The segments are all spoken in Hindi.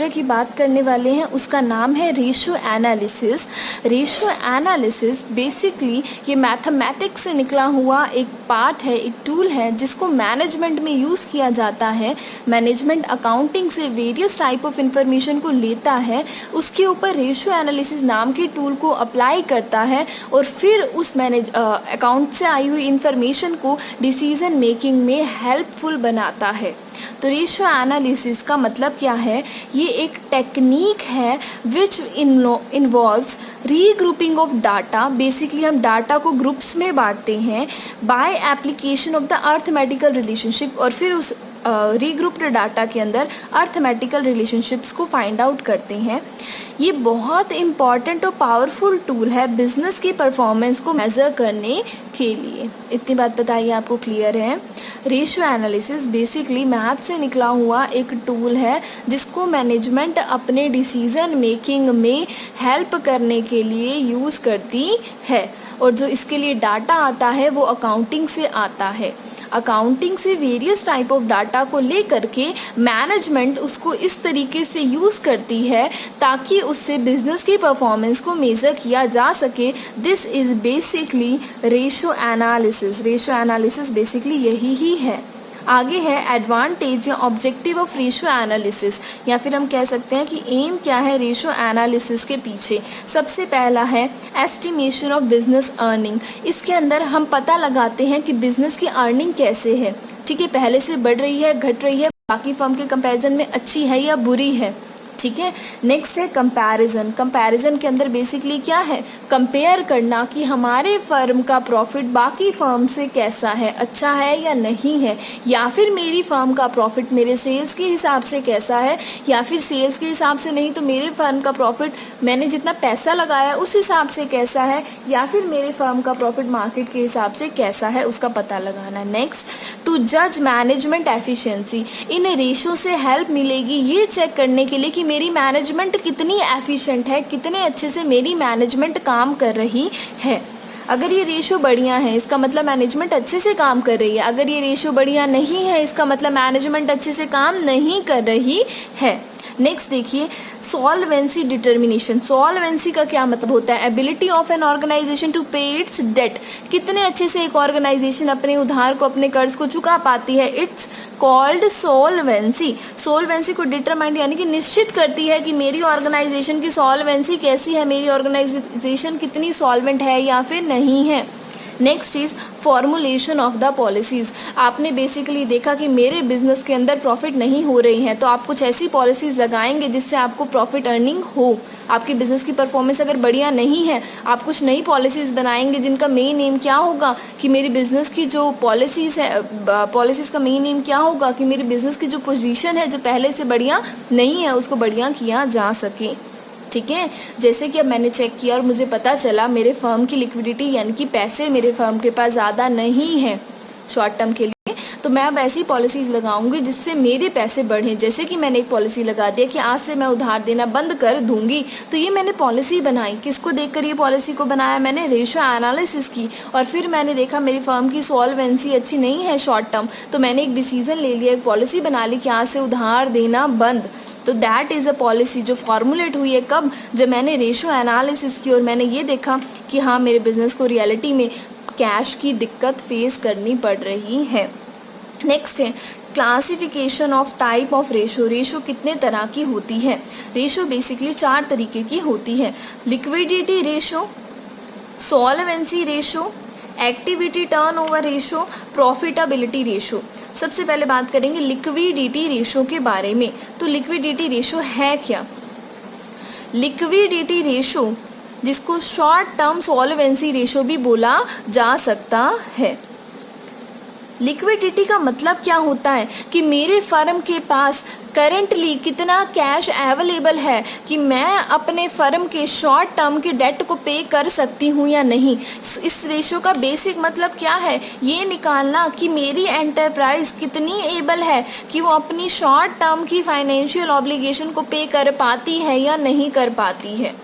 चैप्टर की बात करने वाले हैं उसका नाम है ratio analysis. Ratio analysis basically ये मैथमेटिक्स से निकला हुआ एक पार्ट है, एक टूल है जिसको मैनेजमेंट में यूज़ किया जाता है। मैनेजमेंट अकाउंटिंग से वेरियस टाइप ऑफ इंफॉर्मेशन को लेता है, उसके ऊपर रेशियो एनालिसिस नाम के टूल को अप्लाई करता है और फिर उस अकाउंट से आई हुई इंफॉर्मेशन को डिसीजन मेकिंग में हेल्पफुल बनाता है। तो रेशियो एनालिसिस का मतलब क्या है? ये एक टेक्निक है which involves regrouping of data. Basically हम डाटा को ग्रुप्स में बांटते हैं by application of the arithmetical relationship, और फिर उस रीग्रुप्ड डाटा के अंदर अर्थमेटिकल रिलेशनशिप्स को फाइंड आउट करते हैं। ये बहुत इम्पॉर्टेंट और पावरफुल टूल है बिजनेस की परफॉर्मेंस को मेज़र करने के लिए। इतनी बात बताइए आपको क्लियर है? रेशियो एनालिसिस बेसिकली मैथ से निकला हुआ एक टूल है जिसको मैनेजमेंट अपने डिसीजन मेकिंग में हेल्प करने के लिए यूज़ करती है, और जो इसके लिए डाटा आता है वो अकाउंटिंग से आता है। अकाउंटिंग से वेरियस टाइप ऑफ डाटा को लेकर के मैनेजमेंट उसको इस तरीके से यूज़ करती है ताकि उससे बिजनेस की परफॉर्मेंस को मेज़र किया जा सके। This is basically ratio analysis. Ratio analysis basically यही ही है। आगे है एडवांटेज या ऑब्जेक्टिव ऑफ रेशियो एनालिसिस, या फिर हम कह सकते हैं कि एम क्या है रेशियो एनालिसिस के पीछे। सबसे पहला है एस्टिमेशन ऑफ बिजनेस अर्निंग। इसके अंदर हम पता लगाते हैं कि बिजनेस की अर्निंग कैसे है, ठीक है, पहले से बढ़ रही है, घट रही है, बाकी फर्म के कंपैरिजन में अच्छी है या बुरी है, ठीक है। नेक्स्ट है कंपैरिजन। कंपैरिजन के अंदर बेसिकली क्या है? कंपेयर करना कि हमारे फर्म का प्रॉफिट बाकी फर्म से कैसा है, अच्छा है या नहीं है, या फिर मेरी फर्म का प्रॉफिट मेरे सेल्स के हिसाब से कैसा है, या फिर सेल्स के हिसाब से नहीं तो मेरे फर्म का प्रॉफिट मैंने जितना पैसा लगाया उस हिसाब से कैसा है, या फिर मेरे फर्म का प्रॉफिट मार्केट के हिसाब से कैसा है, उसका पता लगाना। नेक्स्ट, टू जज मैनेजमेंट एफिशिएंसी। इन रेशियो से हेल्प मिलेगी ये चेक करने के लिए कि मेरी मैनेजमेंट कितनी एफिशिएंट है, कितने अच्छे से मेरी मैनेजमेंट काम कर रही है। अगर ये रेशियो बढ़िया है इसका मतलब मैनेजमेंट अच्छे से काम कर रही है, अगर ये रेशियो बढ़िया नहीं है इसका मतलब मैनेजमेंट अच्छे से काम नहीं कर रही है। नेक्स्ट देखिए सॉल्वेंसी डिटर्मिनेशन। सॉल्वेंसी का क्या मतलब होता है? Ability of an organisation to pay its debt. कितने अच्छे से एक ऑर्गेनाइजेशन अपने उधार को, अपने कर्ज को चुका पाती है, इट्स कॉल्ड सोलवेंसी। सोलवेंसी को डिटरमाइन यानी कि निश्चित करती है कि मेरी ऑर्गेनाइजेशन की सॉल्वेंसी कैसी है, मेरी ऑर्गेनाइजेशन कितनी सॉल्वेंट है या फिर नहीं है। Next is formulation of the policies. आपने बेसिकली देखा कि मेरे बिजनेस के अंदर प्रॉफिट नहीं हो रही हैं, तो आप कुछ ऐसी पॉलिसीज़ लगाएंगे जिससे आपको प्रॉफिट अर्निंग हो। आपकी बिज़नेस की परफॉर्मेंस अगर बढ़िया नहीं है, आप कुछ नई पॉलिसीज़ बनाएंगे जिनका मेन एम क्या होगा कि मेरी बिज़नेस की जो पॉलिसीज़ है, पॉलिसीज़ का मेन एम क्या होगा कि मेरी बिज़नेस की जो पोजीशन है जो पहले से बढ़िया नहीं है उसको बढ़िया किया जा सके, ठीक है। जैसे कि अब मैंने चेक किया और मुझे पता चला मेरे फर्म की लिक्विडिटी यानी कि पैसे मेरे फर्म के पास ज़्यादा नहीं है शॉर्ट टर्म के लिए, तो मैं अब ऐसी पॉलिसीज़ लगाऊंगी जिससे मेरे पैसे बढ़ें। जैसे कि मैंने एक पॉलिसी लगा दिया कि आज से मैं उधार देना बंद कर दूंगी, तो ये मैंने पॉलिसी बनाई। किसको देखकर ये पॉलिसी को बनाया? मैंने रेशियो एनालिसिस की, और फिर मैंने देखा मेरी फर्म की सॉल्वेंसी अच्छी नहीं है शॉर्ट टर्म, तो मैंने एक डिसीजन ले लिया, एक पॉलिसी बना ली कि आज से उधार देना बंद। तो दैट इज़ अ पॉलिसी जो फॉर्मुलेट हुई है कब? जब मैंने रेशियो एनालिसिस की और मैंने ये देखा कि हाँ मेरे बिजनेस को रियलिटी में कैश की दिक्कत फेस करनी पड़ रही है। नेक्स्ट है classification of type of ratio. Ratio कितने तरह की होती है? रेशो बेसिकली 4 तरीके की होती है। Liquidity ratio, solvency ratio, activity turnover ratio, profitability ratio. सबसे पहले बात करेंगे लिक्विडिटी रेशो के बारे में। तो लिक्विडिटी रेशो है क्या? लिक्विडिटी रेशो जिसको शॉर्ट टर्म सॉल्वेंसी रेशो भी बोला जा सकता है। लिक्विडिटी का मतलब क्या होता है कि मेरे फर्म के पास करेंटली कितना कैश अवेलेबल है कि मैं अपने फर्म के शॉर्ट टर्म के डेट को पे कर सकती हूँ या नहीं। इस रेशो का बेसिक मतलब क्या है? ये निकालना कि मेरी एंटरप्राइज कितनी एबल है कि वो अपनी शॉर्ट टर्म की फाइनेंशियल ऑब्लिगेशन को पे कर पाती है या नहीं कर पाती है।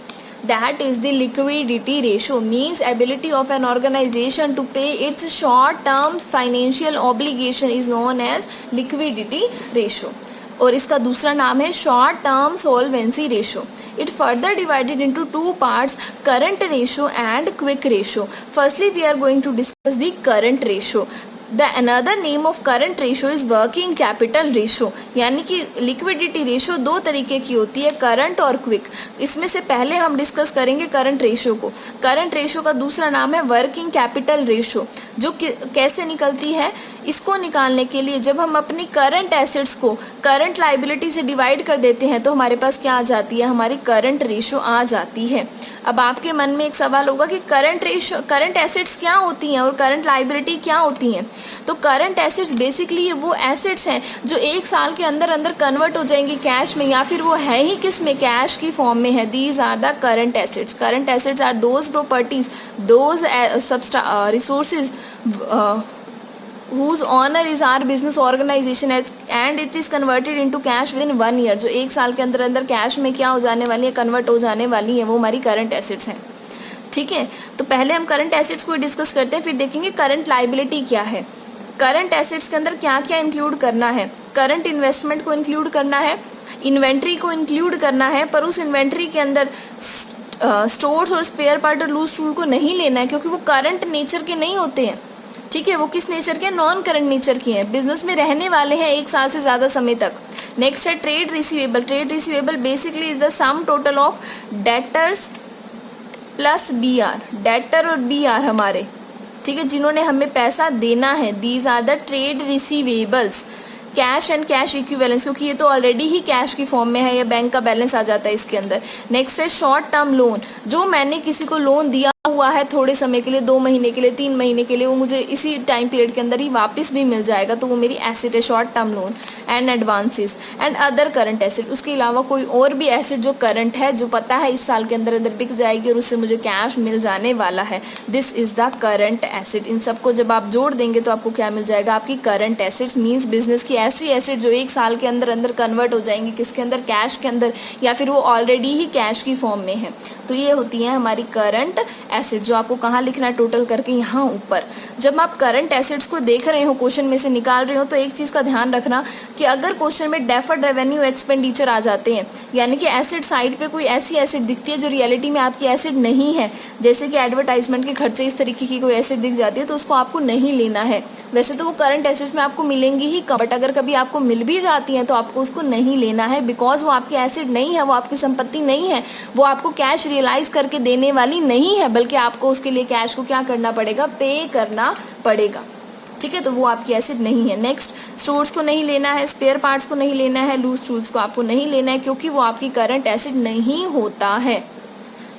That is the liquidity ratio, means ability of an organization to pay its short-term financial obligation is known as liquidity ratio. और इसका दूसरा नाम है short term solvency ratio. It further divided into two parts, current ratio and quick ratio. Firstly, we are going to discuss the current ratio. The another name of current ratio is working capital ratio. यानी कि लिक्विडिटी रेशो दो तरीके की होती है, करंट और क्विक. इसमें से पहले हम डिस्कस करेंगे करंट रेशो को. करंट रेशो का दूसरा नाम है वर्किंग कैपिटल रेशो. जो कैसे निकलती है, इसको निकालने के लिए जब हम अपनी करंट एसेट्स को करंट लाइबिलिटी से डिवाइड कर देते हैं तो हमारे पास क्या आ जाती है, हमारी करंट रेशो आ जाती है. अब आपके मन में एक सवाल होगा कि करंट एसेट्स क्या होती हैं और करंट लाइबिलिटी क्या होती हैं. तो करंट एसेट्स बेसिकली वो एसेट्स हैं जो एक साल के अंदर अंदर कन्वर्ट हो जाएंगी कैश में, या फिर वो है ही किस में, कैश की फॉर्म में है. These are the current assets. Current assets are those properties, those resources whose owner is our business organization and it is converted into cash within 1 year. जो एक साल के अंदर अंदर कैश में क्या हो जाने वाली है, कन्वर्ट हो जाने वाली है, वो हमारी करंट एसेट्स हैं. ठीक है, तो पहले हम करंट एसेट्स को डिस्कस करते हैं, फिर देखेंगे करंट लाइबिलिटी क्या है. करंट एसेट्स के अंदर क्या क्या इंक्लूड करना है. करंट इन्वेस्टमेंट को इंक्लूड करना है, इन्वेंट्री को इंक्लूड करना है, पर उस इन्वेंट्री के अंदर स्टोर्स और स्पेयर पार्ट और लूज टूल को नहीं लेना है क्योंकि वो करंट नेचर के नहीं होते हैं. ठीक है, वो किस नेचर के, नॉन करंट नेचर के हैं, बिजनेस में रहने वाले हैं एक साल से ज़्यादा समय तक. नेक्स्ट है trade receivable. Trade receivable basically is the sum total of debtors plus B R. Debtor और बी आर हमारे, ठीक है, जिन्होंने हमें पैसा देना है. These are the trade receivables. Cash and cash equivalence, क्योंकि ये तो ऑलरेडी ही कैश की फॉर्म में है, या बैंक का बैलेंस आ जाता है इसके अंदर. नेक्स्ट है शॉर्ट टर्म लोन. जो मैंने किसी को लोन दिया हुआ है थोड़े समय के लिए, 2 महीने के लिए, 3 महीने के लिए, वो मुझे इसी टाइम पीरियड के अंदर ही वापस भी मिल जाएगा, तो वो मेरी एसेट है, short term loan. And advances and other current asset. उसके अलावा कोई और भी एसेट जो करंट है, जो पता है इस साल के अंदर अंदर बिक जाएगी और उससे मुझे कैश मिल जाने वाला है, this is the current asset. इन सबको जब आप जोड़ देंगे तो आपको क्या मिल जाएगा, आपकी करंट एसेट्स. मीन्स बिजनेस की ऐसी एसेट जो एक साल के अंदर अंदर कन्वर्ट हो जाएंगी, किसके अंदर, कैश के अंदर, या फिर वो ऑलरेडी ही कैश की फॉर्म में है. तो ये होती है हमारी करंट एसेट, जो आपको कहाँ लिखना है, टोटल करके यहाँ ऊपर. जब आप करंट एसेट्स को देख रहे हो, क्वेश्चन में से निकाल रहे हो, तो एक चीज़ का ध्यान रखना कि अगर क्वेश्चन में डेफर्ड रेवेन्यू एक्सपेंडिचर आ जाते हैं, यानी कि एसेट साइड पे कोई ऐसी एसेट दिखती है जो रियलिटी में आपकी एसेट नहीं है, जैसे कि एडवर्टाइजमेंट के खर्चे, इस तरीके की कोई एसेट दिख जाती है, तो उसको आपको नहीं लेना है. वैसे तो वो करंट एसेट्स में आपको मिलेंगी ही, बट अगर कभी आपको मिल भी जाती हैं तो आपको उसको नहीं लेना है, बिकॉज वो आपकी एसेट नहीं है, वो आपकी संपत्ति नहीं है, वो आपको कैश रियलाइज करके देने वाली नहीं है, बल्कि आपको उसके लिए कैश को क्या करना पड़ेगा, पे करना पड़ेगा. ठीक है, तो वो आपकी एसेट नहीं है. नेक्स्ट, स्टोर्स को नहीं लेना है, स्पेयर पार्ट्स को नहीं लेना है, लूज टूल्स को आपको नहीं लेना है, क्योंकि वो आपकी करंट एसेट नहीं होता है.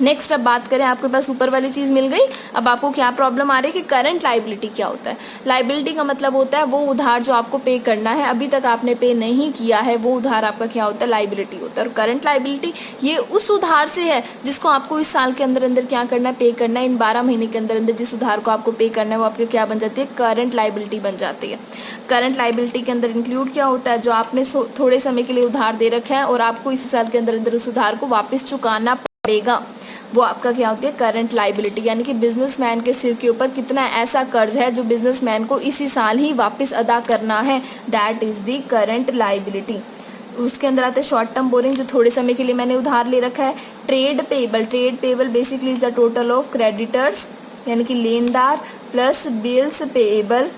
नेक्स्ट, अब बात करें, आपके पास ऊपर वाली चीज़ मिल गई. अब आपको क्या प्रॉब्लम आ रही है कि करंट लाइबिलिटी क्या होता है. लाइबिलिटी का मतलब होता है वो उधार जो आपको पे करना है, अभी तक आपने पे नहीं किया है, वो उधार आपका क्या होता है, लाइबिलिटी होता है. और करंट लाइबिलिटी ये उस उधार से है जिसको आपको इस साल के अंदर अंदर क्या करना है, पे करना है. इन 12 महीने के अंदर अंदर जिस उधार को आपको पे करना है, वो आपके क्या बन जाती है, करंट लाइबिलिटी बन जाती है. करंट लाइबिलिटी के अंदर इंक्लूड क्या होता है, जो आपने थोड़े समय के लिए उधार दे रखा है और आपको इसी साल के अंदर अंदर उस उधार को वापस चुकाना पड़ेगा, वो आपका क्या होती है, करंट लाइबिलिटी. यानी कि बिजनेसमैन के सिर के ऊपर कितना ऐसा कर्ज है जो बिजनेसमैन को इसी साल ही वापस अदा करना है, that is the current liability. उसके अंदर आते हैं शॉर्ट टर्म बोरिंग, जो थोड़े समय के लिए मैंने उधार ले रखा है. Trade payable. Trade payable basically is the total of creditors, यानी कि लेनदार प्लस बिल्स पेबल.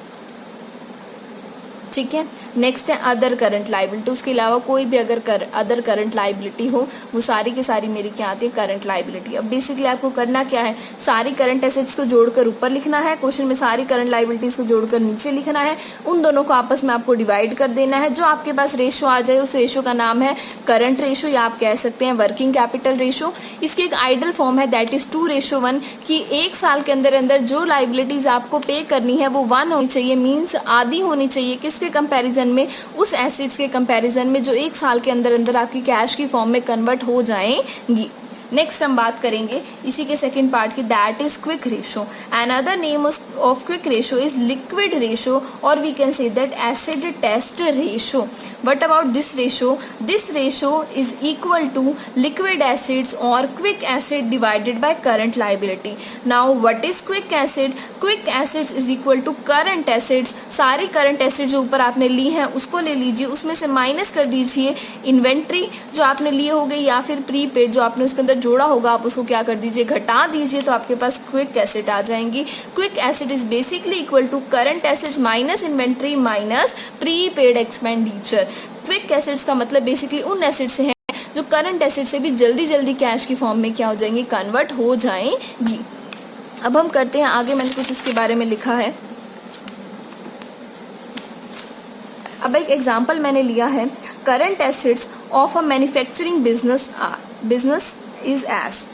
ठीक है, नेक्स्ट है अदर करंट लाइबिलिटी. उसके अलावा कोई भी अगर अदर करंट लाइबिलिटी हो, वो सारी की सारी मेरी क्या आती है, करंट लाइबिलिटी. अब बेसिकली आपको करना क्या है, सारी करंट एसेट्स को जोड़कर ऊपर लिखना है, क्वेश्चन में सारी करंट लाइबिलिटीज को जोड़कर नीचे लिखना है, उन दोनों को आपस में आपको डिवाइड कर देना है. जो आपके पास रेशो आ जाए उस रेशो का नाम है करंट रेशो, या आप कह सकते हैं वर्किंग कैपिटल रेशो. इसकी एक आइडल फॉर्म है, दैट इज 2:1, कि एक साल के अंदर अंदर जो लाइबिलिटीज आपको पे करनी है वो 1 होनी चाहिए, मीन्स आधी होनी चाहिए. किसके कंपैरिजन में, उस एसेट्स के कंपैरिजन में जो एक साल के अंदर अंदर आपकी कैश की फॉर्म में कन्वर्ट हो जाएंगी. नेक्स्ट हम बात करेंगे इसी के सेकंड पार्ट की, that is quick ratio. Another name of quick ratio is liquid ratio, और we can say that acid test ratio. What about this ratio? This ratio is equal to liquid assets or quick asset divided by current liability. Now what is quick asset? Quick assets is equal to current assets. सारी current assets जो ऊपर आपने ली हैं उसको ले लीजिए, उसमें से माइनस कर दीजिए इन्वेंट्री जो आपने लिए होगे या फिर प्रीपेड जो आपने उसके अंदर जोड़ा होगा, आप उसको क्या कर दीजिए, घटा दीजिए, तो आपके पास क्विक एसेट आ जाएंगी. Quick asset is basically equal to current assets minus inventory minus prepaid expenditure. Quick assets का मतलब बेसिकली उन एसेट्स से है जो करंट एसेट से भी जल्दी जल्दी कैश की फॉर्म में क्या हो जाएंगी, कन्वर्ट हो जाएंगी. अब हम करते हैं आगे, मैंने कुछ इसके बारे में लिखा है. अब एक एग्जाम्पल मैंने लिया है, current assets of a manufacturing business is as.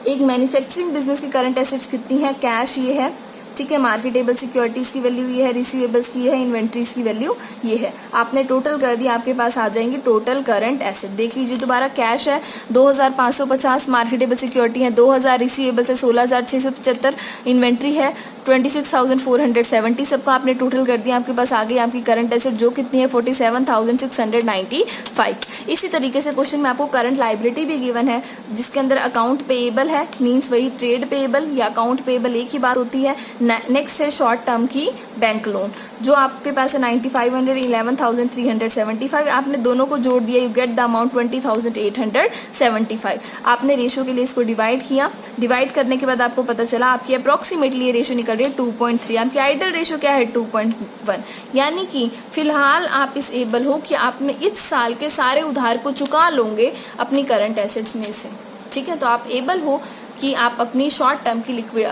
एक मैन्युफैक्चरिंग बिजनेस की करंट एसेट्स कितनी है, कैश ये है, ठीक है, मार्केटेबल सिक्योरिटीज़ की वैल्यू ये है, रिसीवेबल्स की ये है, इन्वेंट्रीज की वैल्यू ये है. आपने टोटल कर दिया, आपके पास आ जाएंगे टोटल करंट एसेट. देख लीजिए दोबारा, कैश है 2550, मार्केटेबल सिक्योरिटी है 2000, रिसीवेबल्स है 16675, इन्वेंट्री है 26470. सबका आपने टोटल कर दिया, आपके पास आ गई आपकी करंट एसेट जो कितनी है 47695. इसी तरीके से क्वेश्चन में आपको करंट लाइबिलिटी भी गिवन है जिसके अंदर अकाउंट पेएबल है, मींस वही ट्रेड पेएबल या अकाउंट पेएबल एक ही बात होती है. नेक्स्ट है शॉर्ट टर्म की बैंक लोन जो आपके पास है 9500, 11375. आपने दोनों को जोड़ दिया, यू गेट द अमाउंट 20875. आपने रेशो के लिए इसको डिवाइड किया, डिवाइड करने के बाद आपको पता चला आपकी अप्रॉक्सीमेटली ये रेशो निकल रही है 2.3. आपकी आइडल रेशो क्या है 2.1. यानी कि फिलहाल आप इस एबल हो कि आपने इस साल के सारे उधार को चुका लोगे अपनी करंट एसेट्स में से, ठीक है. तो आप एबल हो कि आप अपनी शॉर्ट टर्म की लिक्विड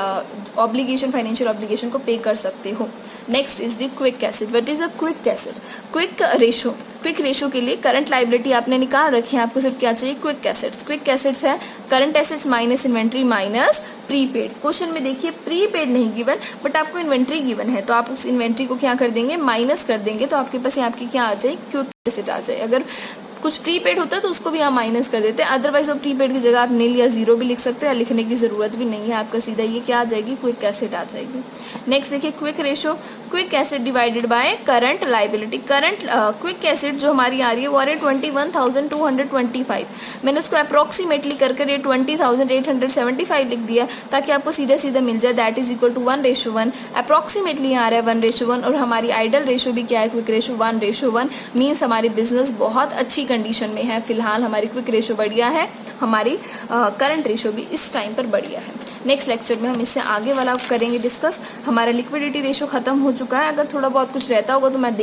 ऑब्लिगेशन, फाइनेंशियल ऑब्लिगेशन को पे कर सकते हो. Next is the quick asset. What is a quick asset? Quick ratio. Quick ratio के लिए करंट लाइबिलिटी आपने निकाल रखी है, आपको सिर्फ क्या चाहिए, क्विक एसेट्स. क्विक एसेट्स है current assets minus inventory minus prepaid. Question में देखिए प्रीपेड नहीं गिवन बट आपको इन्वेंट्री गिवन है, तो आप उस इन्वेंट्री को क्या कर देंगे, माइनस कर देंगे, तो आपके पास आपकी क्या आ जाए, क्विक एसेट आ जाए. अगर कुछ प्रीपेड होता है तो उसको भी आप माइनस कर देते हैं, अदरवाइज वो प्रीपेड की जगह आप नील या जीरो भी लिख सकते हैं, लिखने की ज़रूरत भी नहीं है, आपका सीधा ये क्या आ जाएगी, क्विक एसेट आ जाएगी. नेक्स्ट देखिए quick ratio. Quick asset divided by current liability. Current quick asset जो हमारी आ रही है वो आ रही है 21,225. मैंने उसको अप्रॉक्सीमेटली करके ये 20,875 लिख दिया ताकि आपको सीधा सीधा मिल जाए. That is equal to 1:1. Approximately आ रहा है 1:1 और हमारी आइडल रेशो भी क्या है, क्विक रेशो 1:1. मीन्स हमारी बिजनेस बहुत अच्छी कंडीशन में है. फिलहाल हमारी क्विक रेशो बढ़िया है, हमारी करंट रेशो भी इस टाइम पर बढ़िया है. नेक्स्ट लेक्चर में हम इससे आगे वाला करेंगे डिस्कस. हमारा लिक्विडिटी रेशो खत्म हो चुका है, अगर थोड़ा बहुत कुछ रहता होगा तो मैं